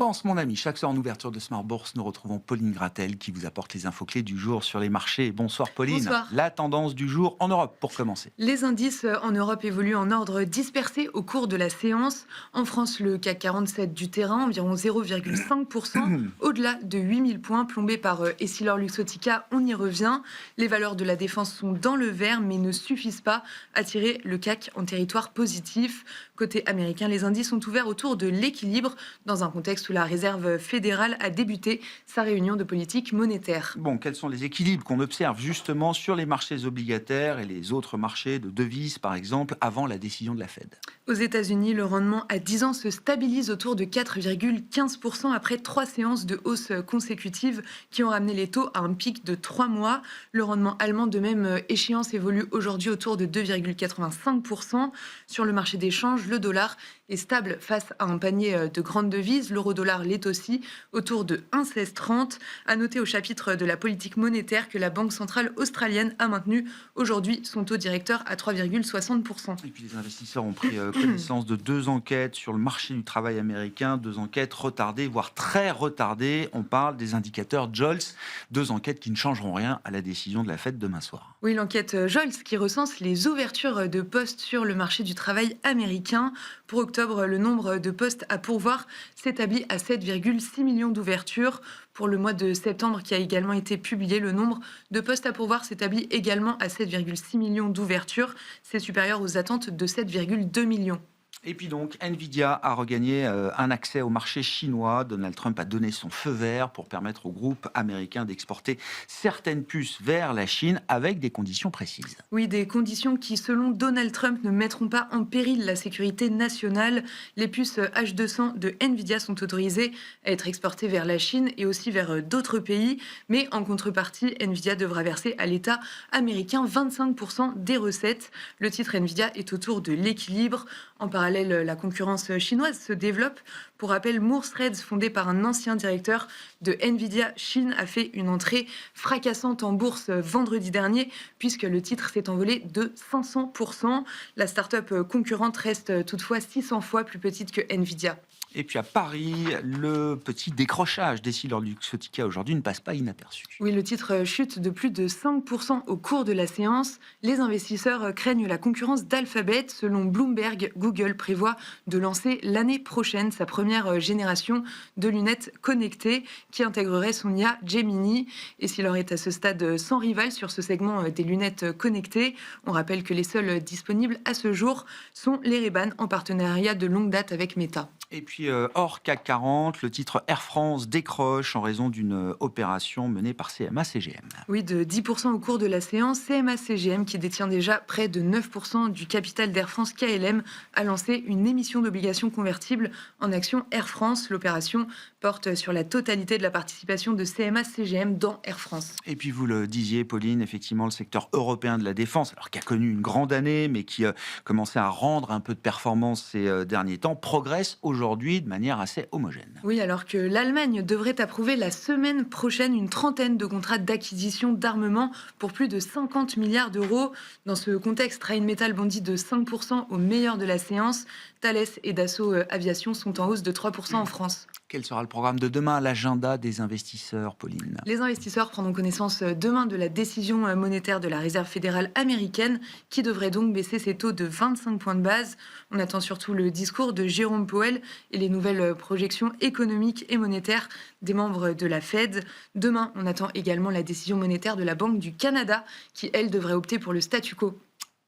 Tendance, mon ami. Chaque soir en ouverture de Smart Bourse, nous retrouvons Pauline Gratel qui vous apporte les infos clés du jour sur les marchés. Bonsoir Pauline. Bonsoir. La tendance du jour en Europe pour commencer. Les indices en Europe évoluent en ordre dispersé au cours de la séance. En France, le CAC 47 du terrain, environ 0,5%, au-delà de 8000 points, plombés par Essilor-Luxottica, on y revient. Les valeurs de la défense sont dans le vert, mais ne suffisent pas à tirer le CAC en territoire positif. Côté américain, les indices sont ouverts autour de l'équilibre, dans un contexte où la Réserve fédérale a débuté sa réunion de politique monétaire. Bon, quels sont les équilibres qu'on observe justement sur les marchés obligataires et les autres marchés de devises, par exemple, avant la décision de la Fed? Aux États-Unis, le rendement à 10 ans se stabilise autour de 4,15% après 3 séances de hausse consécutives qui ont ramené les taux à un pic de 3 mois. Le rendement allemand, de même échéance, évolue aujourd'hui autour de 2,85%. Sur le marché des changes, le dollar est stable face à un panier de grandes devises. L'euro-dollar l'est aussi, autour de 1,1630. À noter au chapitre de la politique monétaire que la Banque centrale australienne a maintenu aujourd'hui son taux directeur à 3,60%. Et puis les investisseurs ont pris connaissance de deux enquêtes sur le marché du travail américain, deux enquêtes retardées, voire très retardées. On parle des indicateurs JOLTS, deux enquêtes qui ne changeront rien à la décision de la Fed demain soir. Oui, l'enquête JOLTS qui recense les ouvertures de postes sur le marché du travail américain. Pour octobre, le nombre de postes à pourvoir s'établit à 7,6 millions d'ouvertures. Pour le mois de septembre qui a également été publié, le nombre de postes à pourvoir s'établit également à 7,6 millions d'ouvertures. C'est supérieur aux attentes de 7,2 millions. Et puis donc, Nvidia a regagné un accès au marché chinois. Donald Trump a donné son feu vert pour permettre au groupe américain d'exporter certaines puces vers la Chine avec des conditions précises. Oui, des conditions qui, selon Donald Trump, ne mettront pas en péril la sécurité nationale. Les puces H200 de Nvidia sont autorisées à être exportées vers la Chine et aussi vers d'autres pays. Mais en contrepartie, Nvidia devra verser à l'État américain 25% des recettes. Le titre Nvidia est autour de l'équilibre. En parallèle, la concurrence chinoise se développe. Pour rappel, Moore Threads, fondé par un ancien directeur de Nvidia Chine, a fait une entrée fracassante en bourse vendredi dernier, puisque le titre s'est envolé de 500%. La start-up concurrente reste toutefois 600 fois plus petite que Nvidia. Et puis à Paris, le petit décrochage d'Essilor-Luxottica aujourd'hui ne passe pas inaperçu. Oui, le titre chute de plus de 5% au cours de la séance. Les investisseurs craignent la concurrence d'Alphabet. Selon Bloomberg, Google prévoit de lancer l'année prochaine sa première génération de lunettes connectées qui intégrerait son IA Gemini. Essilor est à ce stade sans rival sur ce segment des lunettes connectées. On rappelle que les seuls disponibles à ce jour sont les Ray-Ban en partenariat de longue date avec Meta. Et puis, hors CAC 40, le titre Air France décroche en raison d'une opération menée par CMA-CGM. Oui, de 10% au cours de la séance, CMA-CGM, qui détient déjà près de 9% du capital d'Air France KLM, a lancé une émission d'obligations convertibles en actions Air France. L'opération porte sur la totalité de la participation de CMA-CGM dans Air France. Et puis, vous le disiez, Pauline, effectivement, le secteur européen de la défense, alors qui a connu une grande année, mais qui commençait à rendre un peu de performance ces derniers temps, progresse aujourd'hui de manière assez homogène. Oui, alors que l'Allemagne devrait approuver la semaine prochaine une trentaine de contrats d'acquisition d'armement pour plus de 50 milliards d'euros. Dans ce contexte, Rheinmetall bondit de 5% au meilleur de la séance. Thales et Dassault Aviation sont en hausse de 3% en France. Quel sera le programme de demain, l'agenda des investisseurs, Pauline? Les investisseurs prendront connaissance demain de la décision monétaire de la Réserve fédérale américaine qui devrait donc baisser ses taux de 25 points de base. On attend surtout le discours de Jérôme Powell et les nouvelles projections économiques et monétaires des membres de la Fed. Demain, on attend également la décision monétaire de la Banque du Canada qui, elle, devrait opter pour le statu quo.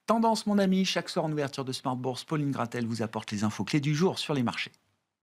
Tendance, mon ami, chaque soir en ouverture de Smart Bourse, Pauline Gratel vous apporte les infos clés du jour sur les marchés.